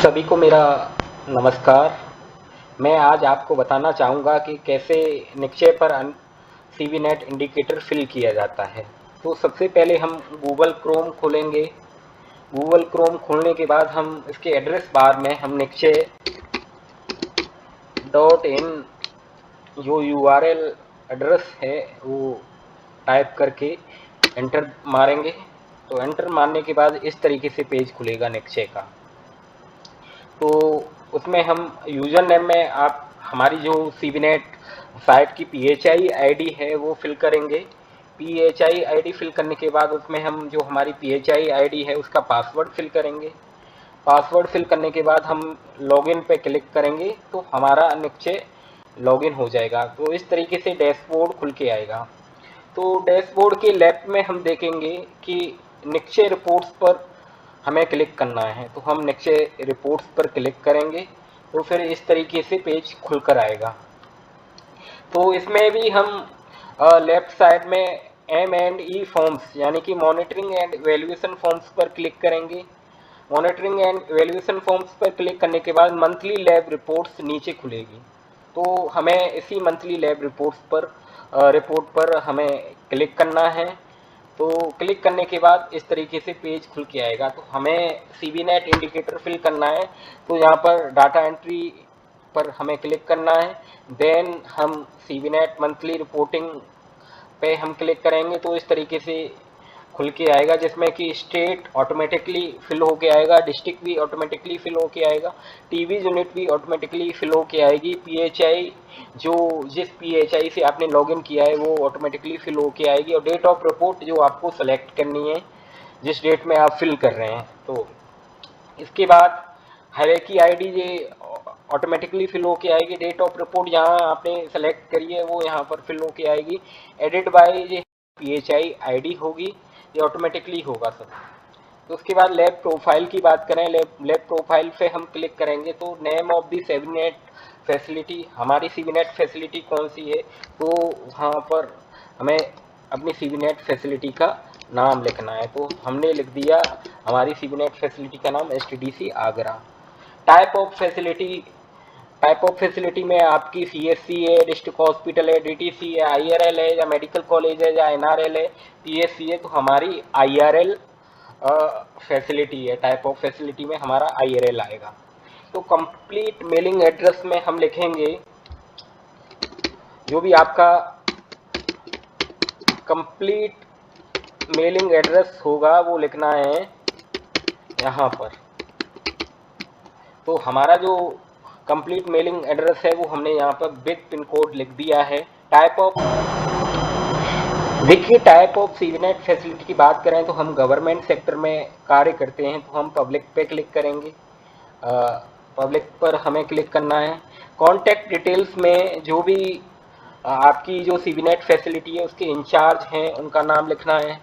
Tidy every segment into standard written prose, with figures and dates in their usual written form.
सभी को मेरा नमस्कार। मैं आज आपको बताना चाहूँगा कि कैसे निक्षय पर सीवीनेट इंडिकेटर फिल किया जाता है। तो सबसे पहले हम गूगल क्रोम खोलेंगे। गूगल क्रोम खोलने के बाद हम इसके एड्रेस बार में हम निक्षय डॉट इन जो यूआरएल एड्रेस है वो टाइप करके एंटर मारेंगे। तो एंटर मारने के बाद इस तरीके से पेज खुलेगा निक्षय का। तो उसमें हम यूज़र नेम में आप हमारी जो सीवीनेट साइट की पीएचआई आईडी है वो फिल करेंगे। पीएचआई आईडी फिल करने के बाद उसमें हम जो हमारी पीएचआई आईडी है उसका पासवर्ड फिल करेंगे। पासवर्ड फिल करने के बाद हम लॉगिन पे क्लिक करेंगे तो हमारा निक्षय लॉगिन हो जाएगा। तो इस तरीके से डैशबोर्ड खुल के आएगा। तो डैशबोर्ड के लेफ्ट में हम देखेंगे कि निक्षय रिपोर्ट्स पर हमें क्लिक करना है। तो हम निक्षय रिपोर्ट्स पर क्लिक करेंगे तो फिर इस तरीके से पेज खुलकर आएगा। तो इसमें भी हम लेफ्ट साइड में M&E फॉर्म्स यानी कि मॉनिटरिंग एंड वैल्यूएशन फॉर्म्स पर क्लिक करेंगे। मॉनिटरिंग एंड वैल्यूएशन फॉर्म्स पर क्लिक करने के बाद मंथली लैब रिपोर्ट्स नीचे खुलेगी। तो हमें इसी मंथली लैब रिपोर्ट पर हमें क्लिक करना है। तो क्लिक करने के बाद इस तरीके से पेज खुल के आएगा। तो हमें सीवीनेट इंडिकेटर फिल करना है। तो यहाँ पर डाटा एंट्री पर हमें क्लिक करना है। देन हम सीवीनेट मंथली रिपोर्टिंग पे हम क्लिक करेंगे तो इस तरीके से खुल के आएगा, जिसमें कि स्टेट ऑटोमेटिकली फिल होके आएगा, डिस्ट्रिक्ट भी ऑटोमेटिकली फिल होके आएगा, टीवी यूनिट भी ऑटोमेटिकली फिल होके आएगी, पीएचआई जो जिस पीएचआई से आपने लॉगिन किया है वो ऑटोमेटिकली फिल होके आएगी, और डेट ऑफ रिपोर्ट जो आपको सेलेक्ट करनी है जिस डेट में आप फिल कर रहे हैं। तो इसके बाद हायरार्की आईडी ये ऑटोमेटिकली फिल होके आएगी। डेट ऑफ रिपोर्ट जहाँ आपने सेलेक्ट करी है वो यहाँ पर फिल होके आएगी। एडिट बाय ये पीएचआई आईडी होगी, ये ऑटोमेटिकली होगा सब। तो उसके बाद लैब प्रोफाइल की बात करें, लैब प्रोफाइल पे हम क्लिक करेंगे तो नेम ऑफ दी सीवीनेट फैसिलिटी, हमारी सीवीनेट फैसिलिटी कौन सी है तो वहाँ पर हमें अपनी सीवीनेट फैसिलिटी का नाम लिखना है। तो हमने लिख दिया हमारी सीवीनेट फैसिलिटी का नाम एसटीडीसी आगरा। टाइप ऑफ फैसिलिटी में आपकी सीएससी है, डिस्ट्रिक्ट हॉस्पिटल है, डीटीसी है, आईआरएल है, या मेडिकल कॉलेज है, या एनआरएल है, पीएससी है। तो हमारी आईआरएल फैसिलिटी है। टाइप ऑफ फैसिलिटी में हमारा आईआरएल आएगा। तो कंप्लीट मेलिंग एड्रेस में हम लिखेंगे जो भी आपका कंप्लीट मेलिंग एड्रेस होगा वो लिखना है यहाँ पर। तो हमारा जो कंप्लीट मेलिंग एड्रेस है वो हमने यहाँ पर विद पिन कोड लिख दिया है। देखिए, टाइप ऑफ सीवीनेट फैसिलिटी की बात करें तो हम गवर्नमेंट सेक्टर में कार्य करते हैं तो हम पब्लिक पे क्लिक करेंगे। पब्लिक पर हमें क्लिक करना है। कॉन्टैक्ट डिटेल्स में जो भी आपकी जो सीवीनेट फैसिलिटी है उसके इंचार्ज हैं उनका नाम लिखना है।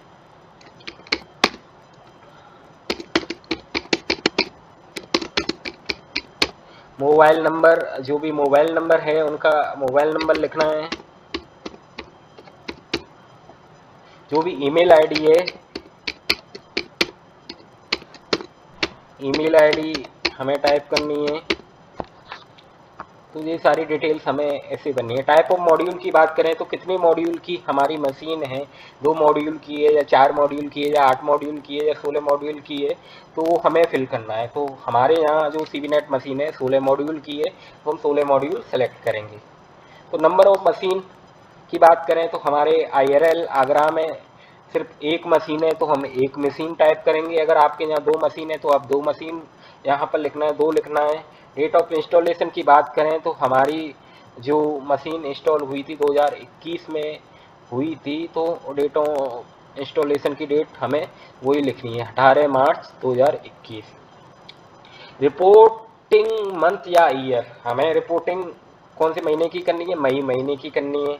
मोबाइल नंबर, जो भी मोबाइल नंबर है उनका मोबाइल नंबर लिखना है। जो भी ईमेल आईडी है, ईमेल आईडी हमें टाइप करनी है। तो ये सारी डिटेल्स हमें ऐसे बननी है। टाइप ऑफ मॉड्यूल की बात करें तो कितने मॉड्यूल की हमारी मशीन है, 2 मॉड्यूल की है या 4 मॉड्यूल की है या 8 मॉड्यूल की है या 16 मॉड्यूल की है, तो वो हमें फिल करना है। तो हमारे यहाँ जो सीवीनेट मशीन है 16 मॉड्यूल की है तो हम 16 मॉड्यूल सेलेक्ट करेंगे। तो नंबर ऑफ मशीन की बात करें तो हमारे आईआरएल आगरा में सिर्फ एक मशीन है तो हम एक मशीन टाइप करेंगे। अगर आपके यहाँ 2 मशीन है तो आप 2 मशीन यहाँ पर लिखना है, 2 लिखना है। डेट ऑफ इंस्टॉलेशन की बात करें तो हमारी जो मशीन इंस्टॉल हुई थी 2021 में हुई थी, तो डेट ऑफ इंस्टॉलेशन की डेट हमें वही लिखनी है, 18 मार्च 2021। रिपोर्टिंग मंथ या ईयर, हमें रिपोर्टिंग कौन से महीने की करनी है, मई महीने की करनी है।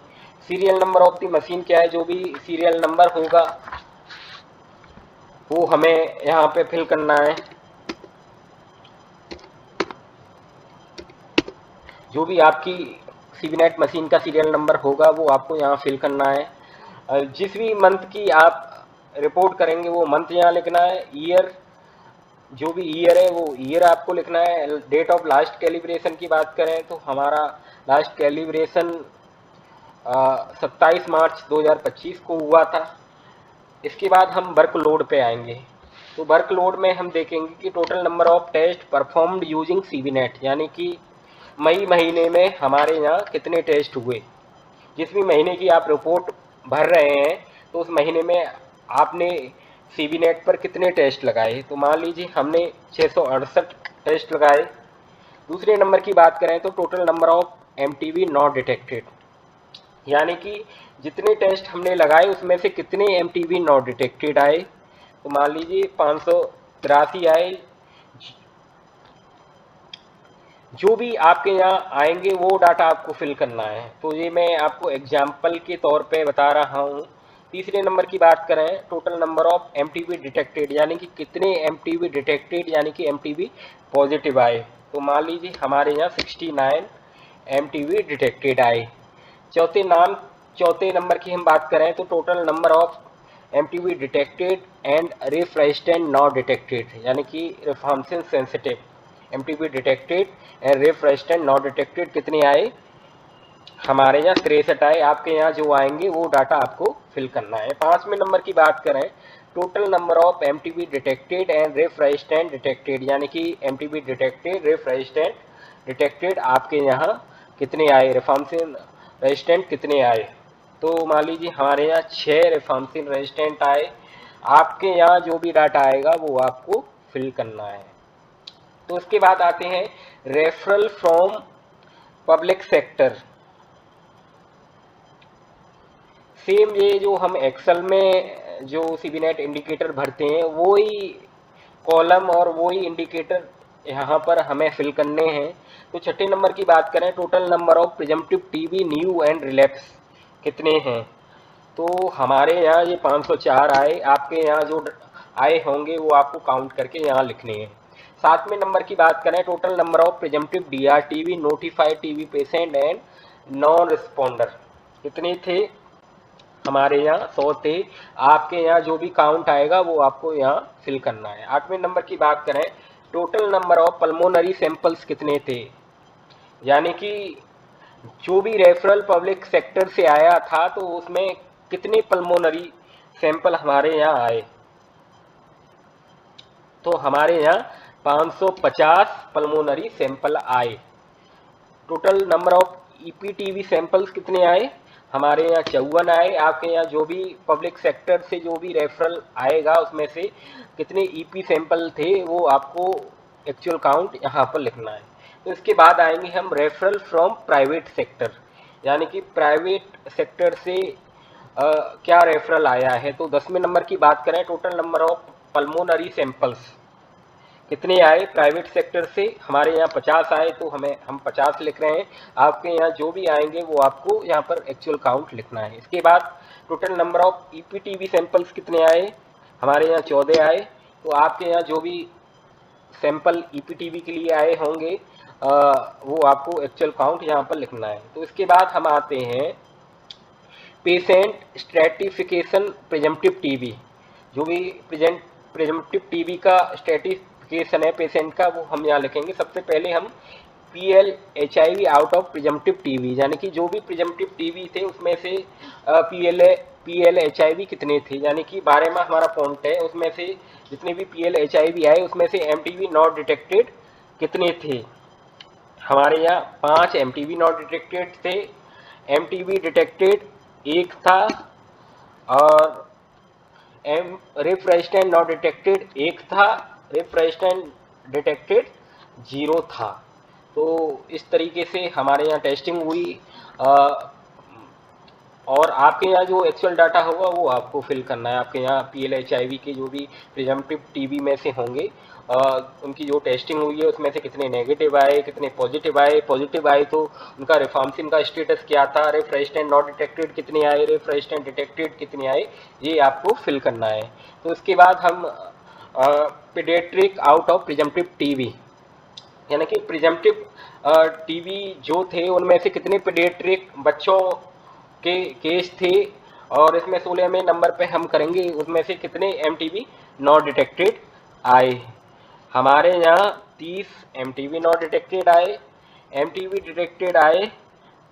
Serial number of the machine क्या है, जो भी सीरियल नंबर होगा वो हमें यहाँ पे फिल करना है। जो भी आपकी सीवीनेट मशीन का सीरियल नंबर होगा वो आपको यहाँ फिल करना है। जिस भी मंथ की आप रिपोर्ट करेंगे वो मंथ यहाँ लिखना है। ईयर जो भी ईयर है वो ईयर आपको लिखना है। डेट ऑफ लास्ट कैलिब्रेशन की बात करें तो हमारा लास्ट कैलिब्रेशन 27 मार्च 2025 को हुआ था। इसके बाद हम वर्क लोड पे आएंगे। तो वर्क लोड में हम देखेंगे कि total number of test performed using CBNAAT, यानी कि मई महीने में हमारे यहाँ कितने टेस्ट हुए। जिस भी महीने की आप रिपोर्ट भर रहे हैं तो उस महीने में आपने सीबीनेट पर कितने टेस्ट लगाए। तो मान लीजिए हमने 668 टेस्ट लगाए। दूसरे नंबर की बात करें तो total number of MTV not detected, यानी कि जितने टेस्ट हमने लगाए उसमें से कितने एमटीवी नॉट डिटेक्टेड आए। तो मान लीजिए 583 आए। जो भी आपके यहाँ आएंगे वो डाटा आपको फिल करना है। तो ये मैं आपको एग्जाम्पल के तौर पे बता रहा हूँ। तीसरे नंबर की बात करें total number of MTB detected, यानी कि कितने एमटीवी डिटेक्टेड यानी कि एमटीवी पॉजिटिव आए। तो मान लीजिए हमारे यहाँ 69 एमटीवी डिटेक्टेड आए। चौथे नंबर की हम बात करें तो total number of MTB detected and rif resistant not detected, यानी कि reformation sensitive MTB detected and rif resistant not detected कितने आए। हमारे यहाँ 63 आए। आपके यहाँ जो आएंगे वो डाटा आपको फिल करना है। 5वें नंबर की बात करें total number of MTB detected and rif resistant detected, यानी कि एमटीवी डिटेक्टेड रेफ्रेस्टेंट डिटेक्टेड आपके यहाँ कितने आए, रिफॉर्मेशन रेजिस्टेंट कितने आए। तो मान लीजिए हमारे यहाँ 6 रिफॉर्मेशन रेजिस्टेंट आए। आपके यहाँ जो भी डाटा आएगा वो आपको फिल करना है। तो उसके बाद आते हैं referral from public sector. Same ये जो हम एक्सेल में जो सीबीनेट इंडिकेटर भरते हैं वो ही कॉलम और वो ही इंडिकेटर यहाँ पर हमें फिल करने हैं। तो छठे नंबर की बात करें total number of presumptive TB new and relapse कितने हैं। तो हमारे यहाँ ये 504 आए। आपके यहाँ जो आए होंगे वो आपको काउंट करके यहाँ लिखने हैं। 7वें नंबर की बात करें total number of presumptive DR TB notified TB patient and non responder कितने थे। हमारे यहाँ 100 थे। आपके यहाँ जो भी काउंट आएगा वो आपको यहाँ फिल करना है। 8वें नंबर की बात करें total number of pulmonary samples कितने थे, यानी कि जो भी रेफरल पब्लिक सेक्टर से आया था तो उसमें कितने पल्मोनरी सैंपल हमारे यहाँ आए। तो हमारे यहाँ 550 पल्मोनरी सैंपल आए। टोटल नंबर ऑफ ईपीटीवी सैंपल्स कितने आए, हमारे यहाँ 54 आए। आपके यहाँ जो भी पब्लिक सेक्टर से जो भी रेफरल आएगा उसमें से कितने ईपी सैंपल थे वो आपको एक्चुअल काउंट यहाँ पर लिखना है। तो इसके बाद आएंगे हम रेफरल फ्रॉम प्राइवेट सेक्टर, यानी कि प्राइवेट सेक्टर से क्या रेफरल आया है। तो 10वें नंबर की बात करें total number of pulmonary samples कितने आए प्राइवेट सेक्टर से, हमारे यहाँ 50 आए। तो हम 50 लिख रहे हैं। आपके यहाँ जो भी आएंगे वो आपको यहाँ पर एक्चुअल काउंट लिखना है। इसके बाद टोटल नंबर ऑफ ईपीटीवी सैंपल्स कितने आए, हमारे यहाँ 14 आए। तो आपके यहाँ जो भी सैंपल ईपीटीवी के लिए आए होंगे वो आपको एक्चुअल काउंट यहाँ पर लिखना है। तो इसके बाद हम आते हैं पेशेंट स्ट्रेटिफिकेशन प्रिजम्पटिव टीबी, जो भी प्रिजम्पटिव टीबी का स्ट्रेटिफिकेशन है पेशेंट का वो हम यहाँ लिखेंगे। सबसे पहले हम PL/HIV out of presumptive TB, यानी कि जो भी प्रिजम्पटिव टीबी थे उसमें से PL/HIV कितने थे, यानी कि 12वां हमारा पॉइंट है उसमें से जितने भी PL/HIV आए उसमें से एमटीवी नॉट डिटेक्टेड कितने थे। हमारे यहाँ 5 एमटीवी नॉट डिटेक्टेड थे। एमटीवी डिटेक्टेड 1 था और रेफ्रेस्टेंट नॉट डिटेक्टेड 1 था, रेफ्रेस्टेंट डिटेक्टेड 0 था। तो इस तरीके से हमारे यहाँ टेस्टिंग हुई और आपके यहाँ जो एक्चुअल डाटा होगा वो आपको फिल करना है। आपके यहाँ PL/HIV के जो भी प्रिजम्पटिव टीबी में से होंगे उनकी जो टेस्टिंग हुई है उसमें से कितने नेगेटिव आए कितने पॉजिटिव आए। पॉजिटिव आए तो उनका रिफॉर्मेशन का स्टेटस क्या था, रेफ्रेस्टेंट नॉट डिटेक्टेड कितने आए, रेफ्रेस्टेंट डिटेक्टेड कितने आए, ये आपको फिल करना है। तो इसके बाद हम paediatric out of presumptive TB, यानी कि प्रिजम्पटिव टीबी जो थे उनमें से कितने पीडियाट्रिक बच्चों के केस थे और इसमें 16वें नंबर पे हम करेंगे उसमें से कितने एमटीबी नॉट डिटेक्टेड आए। हमारे यहाँ 30 MTV नॉट डिटेक्टेड आए। MTV डिटेक्टेड आए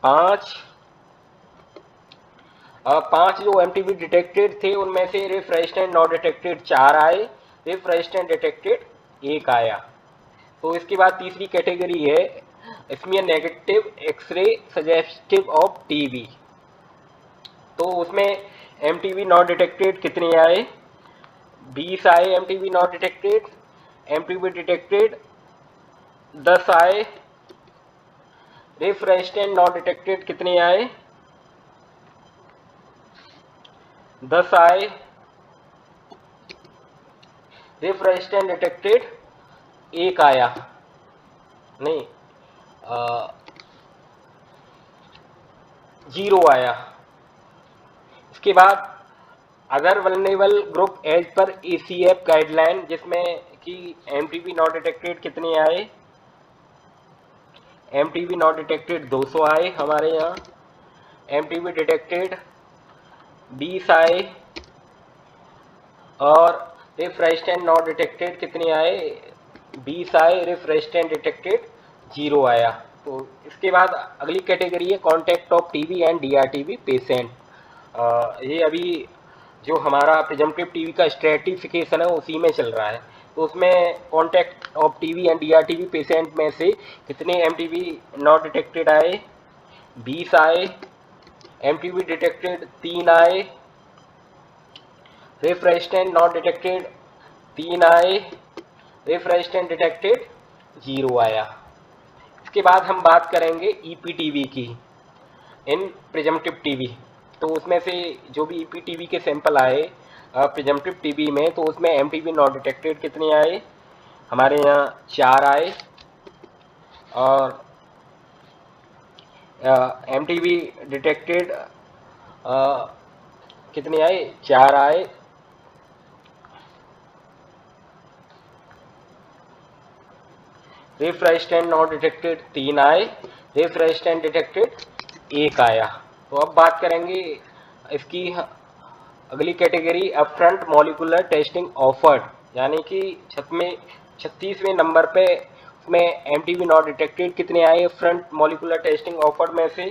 5। 5 जो MTV डिटेक्टेड थे उनमें से रिफ्रेश्ड एंड नॉट डिटेक्टेड 4 आए, रिफ्रेश्ड एंड डिटेक्टेड 1 आया। तो इसके बाद तीसरी कैटेगरी है, इसमें negative x-ray suggestive of TB. तो उसमें MTV नॉट डिटेक्टेड कितने आए? 20 आए MTV not detected. MTV detected 10 आए। रिफ्रेश्ड एंड नॉट डिटेक्टेड कितने आए? 10 आए। रिफ्रेश्ड एंड डिटेक्टेड 1 आया, नहीं 0 आया। इसके बाद other vulnerable group as per ACF guideline, जिसमें कि MTV नॉट डिटेक्टेड कितने आए? MTV नॉट डिटेक्टेड 200 आए हमारे यहाँ। MTV डिटेक्टेड 20 आए और रिफ्रेश्ड एंड नॉट डिटेक्टेड कितने आए? 20 आए। रिफ्रेश्ड एंड डिटेक्टेड 0 आया। तो इसके बाद अगली कैटेगरी है contact of TB and DRTV patient. ये अभी जो हमारा प्रिजम्पटिव टीवी का स्ट्रेटिफिकेशन है उसी में चल रहा है। तो उसमें contact of TB and DRTV patient में से कितने MTV नॉट डिटेक्टेड आए? 20 आए। MTV डिटेक्टेड 3 आए। रिफ्रेश्ड एंड नॉट डिटेक्टेड 3 आए। रिफ्रेश्ड एंड डिटेक्टेड 0 आया। इसके बाद हम बात करेंगे EPTV की इन प्रिजम्पटिव टीवी। तो उसमें से जो भी EPTV के सैंपल आए प्रिजम्पटिव टीवी में, तो उसमें MTV नॉट डिटेक्टेड कितने आए? हमारे यहाँ 4 आए। और MTV डिटेक्टेड कितने आए? 4 आए। रिफ्रेश्ड एंड नॉट डिटेक्टेड 3 आए। रिफ्रेश्ड एंड डिटेक्टेड 1 आया। तो अब बात करेंगे इसकी अगली category upfront molecular testing offered, यानी कि 36वें नंबर पे उसमें MTV नॉट डिटेक्टेड कितने आए फ्रंट मॉलिक्यूलर टेस्टिंग ऑफर्ड में से?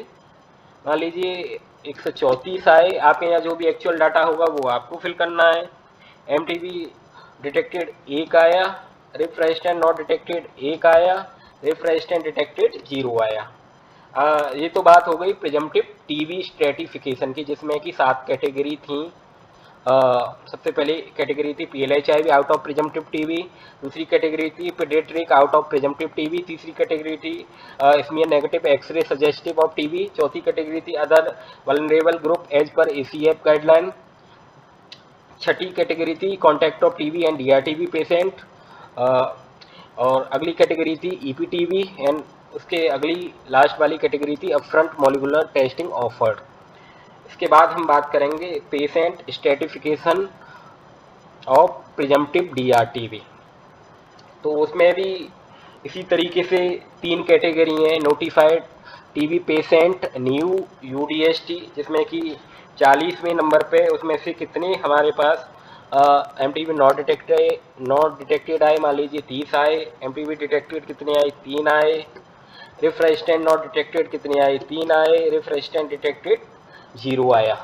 मान लीजिए 134 आए। आपके यहाँ जो भी एक्चुअल डाटा होगा वो आपको फिल करना है। MTV डिटेक्टेड 1 आया। रिफ्रेश्ड एंड नॉट डिटेक्टेड 1 आया। रिफ्रेश्ड एंड डिटेक्टेड 0 आया। ये तो बात हो गई प्रिजम्पटिव टीवी स्ट्रेटिफिकेशन की, जिसमें कि 7 कैटेगरी थी। सबसे पहली कैटेगरी थी PLHIV out of presumptive TB. दूसरी कैटेगरी थी paediatric out of presumptive TB. तीसरी कैटेगरी थी इसमें negative x-ray suggestive of TB. चौथी कैटेगरी थी other vulnerable group as per ACF guideline. छठी कैटेगरी थी contact of TB and DRTV patient. और अगली कैटेगरी थी EPTV एंड उसके अगली लास्ट वाली कैटेगरी थी अपफ्रंट मॉलिक्यूलर टेस्टिंग ऑफर्ड। इसके बाद हम बात करेंगे patient stratification of presumptive DRTV। तो उसमें भी इसी तरीके से 3 कैटेगरी हैं। Notified TV patient new UDST, जिसमें कि 40वें नंबर पे उसमें से कितने हमारे पास MTV नॉट डिटेक्टेड आए? मान लीजिए 30 आए। MTV डिटेक्टेड कितने आए? 3 आए। रिफ्रेश्ड एंड नॉट डिटेक्टेड कितने आए? 3 आए। रिफ्रेश्ड एंड डिटेक्टेड 0 आया।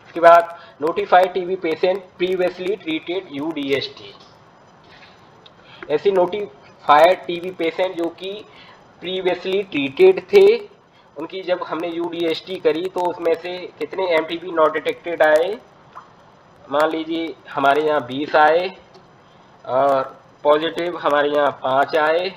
इसके बाद notified TV patient previously treated UDST। ऐसे नोटिफाइड टीवी पेशेंट जो कि प्रीवियसली ट्रीटेड थे, उनकी जब हमने UDST करी तो उसमें से कितने MTV नॉट डिटेक्टेड आए? मान लीजिए हमारे यहाँ 20 आए और पॉजिटिव हमारे यहाँ 5 आए।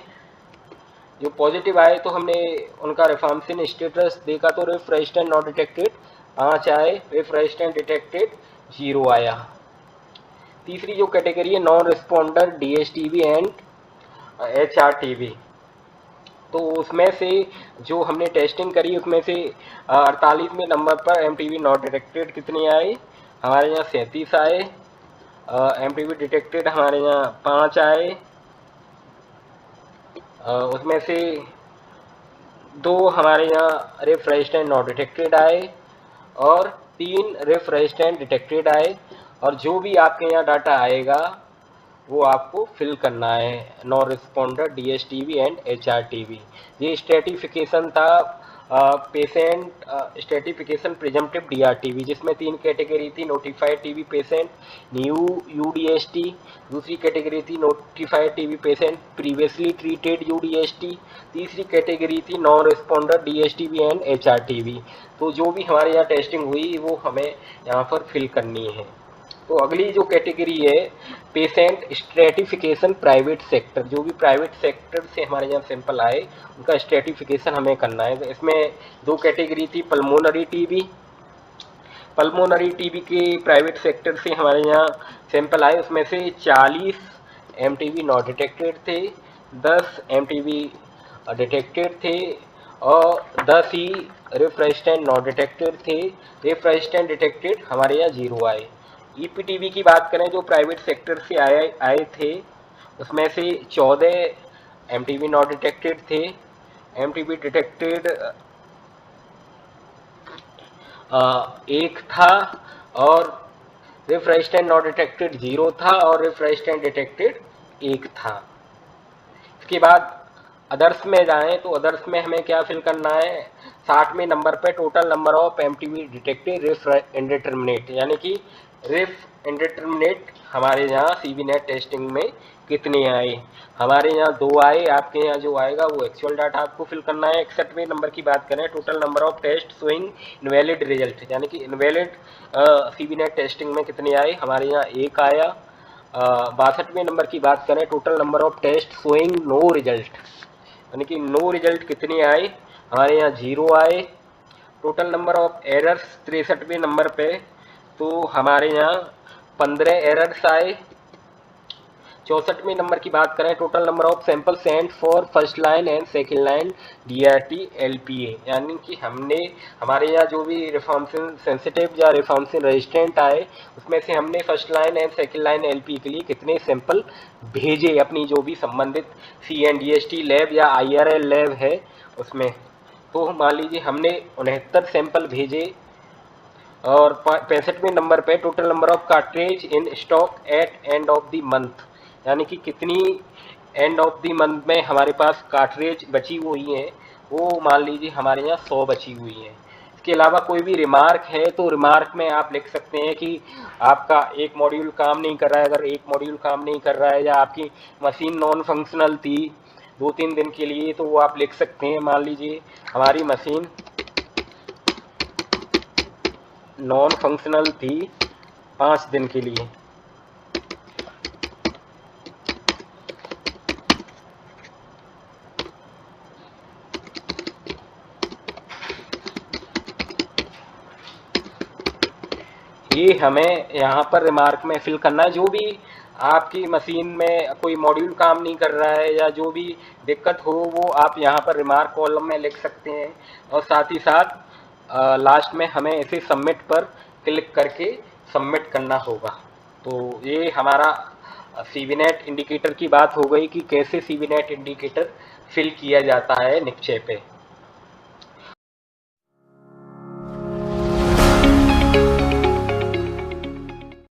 जो पॉजिटिव आए तो हमने उनका रिफॉर्मेशन स्टेटस देखा तो रिफ्रेश्ड एंड नॉट डिटेक्टेड 5 आए। रिफ्रेश्ड एंड डिटेक्टेड 0 आया। तीसरी जो कैटेगरी है non responder DSTV and HRTV। तो उसमें से जो हमने टेस्टिंग करी उसमें से 48वें नंबर पर MTV नॉट डिटेक्टेड कितने आए? हमारे यहाँ 37 आए। MTV डिटेक्टेड हमारे यहाँ 5 आए। उसमें से 2 हमारे यहाँ रिफ्रेश्ड एंड नॉट डिटेक्टेड आए और 3 रिफ्रेश्ड एंड डिटेक्टेड आए। और जो भी आपके यहाँ डाटा आएगा वो आपको फिल करना है, non responder, DSTV and HRTV। ये स्ट्रेटिफिकेशन था पेशेंट स्ट्रेटिफिकेशन प्रिजम्पटिव DRTV, जिसमें 3 कैटेगरी थी, notified TB patient, new UDST, दूसरी कैटेगरी थी notified TB patient previously treated UDST, तीसरी कैटेगरी थी non responder DSTV and HRTV। तो जो भी हमारे यहाँ टेस्टिंग हुई वो हमें यहाँ पर फिल करनी है। तो अगली जो कैटेगरी है पेशेंट स्ट्रेटिफिकेशन प्राइवेट सेक्टर, जो भी प्राइवेट सेक्टर से हमारे यहाँ सैंपल आए उनका स्ट्रेटिफिकेशन हमें करना है। तो इसमें 2 कैटेगरी थी, पल्मोनरी टीबी के प्राइवेट सेक्टर से हमारे यहाँ सैंपल आए, उसमें से 40 MTB नॉट डिटेक्टेड थे, 10 MTB डिटेक्टेड थे और 10 ही रेफरेंस्टेंट नॉट डिटेक्टेड थे। रेफरेंस्टेंट डिटेक्टेड हमारे यहाँ 0 आए। EPTB की बात करें जो प्राइवेट सेक्टर से आए थे, उसमें से 14 MTB नॉट डिटेक्टेड थे। MTB डिटेक्टेड 1 था और रेफरेंस्टेंट नॉट डिटेक्टेड 0 था और रेफरेंस्टेंट डिटेक्टेड 1 था। इसके बाद अदर्स में जाएं तो अदर्स में हमें क्या फिल करना है, 60वें नंबर पे total number of MTB detected rif indeterminate, यानी कि रिफ इंडिटरमिनेट हमारे यहाँ CBNET टेस्टिंग में कितने आए। हमारे यहाँ 2 आए, आपके यहाँ जो आएगा वो एक्चुअल डाटा आपको फिल करना है। 61वें नंबर की बात करें, total number of test showing invalid result, यानी कि इनवैलिड CBNET टेस्टिंग में कितने आए, हमारे यहाँ 1 आया। 62वें नंबर की बात करें, total number of test showing no result, यानी कि नो रिजल्ट कितने आए, हमारे यहाँ 0 आए। टोटल नंबर ऑफ एरर्स 63वें नंबर पे, तो हमारे यहाँ 15 एरर्स आए। 64वें नंबर की बात करें, total number of sample sent for first line and second line DRT LPA, यानी कि हमने हमारे यहाँ जो भी रिफॉर्मेशन सेंसिटिव या रिफॉर्मेशन रेजिस्टेंट आए उसमें से हमने first line and second line LPA के लिए कितने सैंपल भेजे अपनी जो भी संबंधित CNDST लैब या IRL लैब है उसमें। तो मान लीजिए हमने 69 सैंपल भेजे। और 65वें नंबर पे total number of cartridge in stock at end of the month, यानी कि कितनी एंड ऑफ द मंथ में हमारे पास कार्ट्रेज बची हुई हैं, वो मान लीजिए हमारे यहाँ 100 बची हुई हैं। इसके अलावा कोई भी रिमार्क है तो रिमार्क में आप लिख सकते हैं कि आपका एक मॉड्यूल काम नहीं कर रहा है। अगर एक मॉड्यूल काम नहीं कर रहा है या आपकी मशीन नॉन फंक्शनल थी 2-3 दिन के लिए, तो वो आप लिख सकते हैं, मान लीजिए हमारी मशीन नॉन फंक्शनल थी 5 दिन के लिए। ये हमें यहाँ पर रिमार्क में फिल करना है। जो भी आपकी मशीन में कोई मॉड्यूल काम नहीं कर रहा है या जो भी दिक्कत हो वो आप यहाँ पर रिमार्क कॉलम में लिख सकते हैं। और साथ ही साथ लास्ट में हमें इसे सबमिट पर क्लिक करके सबमिट करना होगा। तो ये हमारा CBNET इंडिकेटर की बात हो गई कि कैसे CBNET इंडिकेटर फिल किया जाता है निक्षय पे।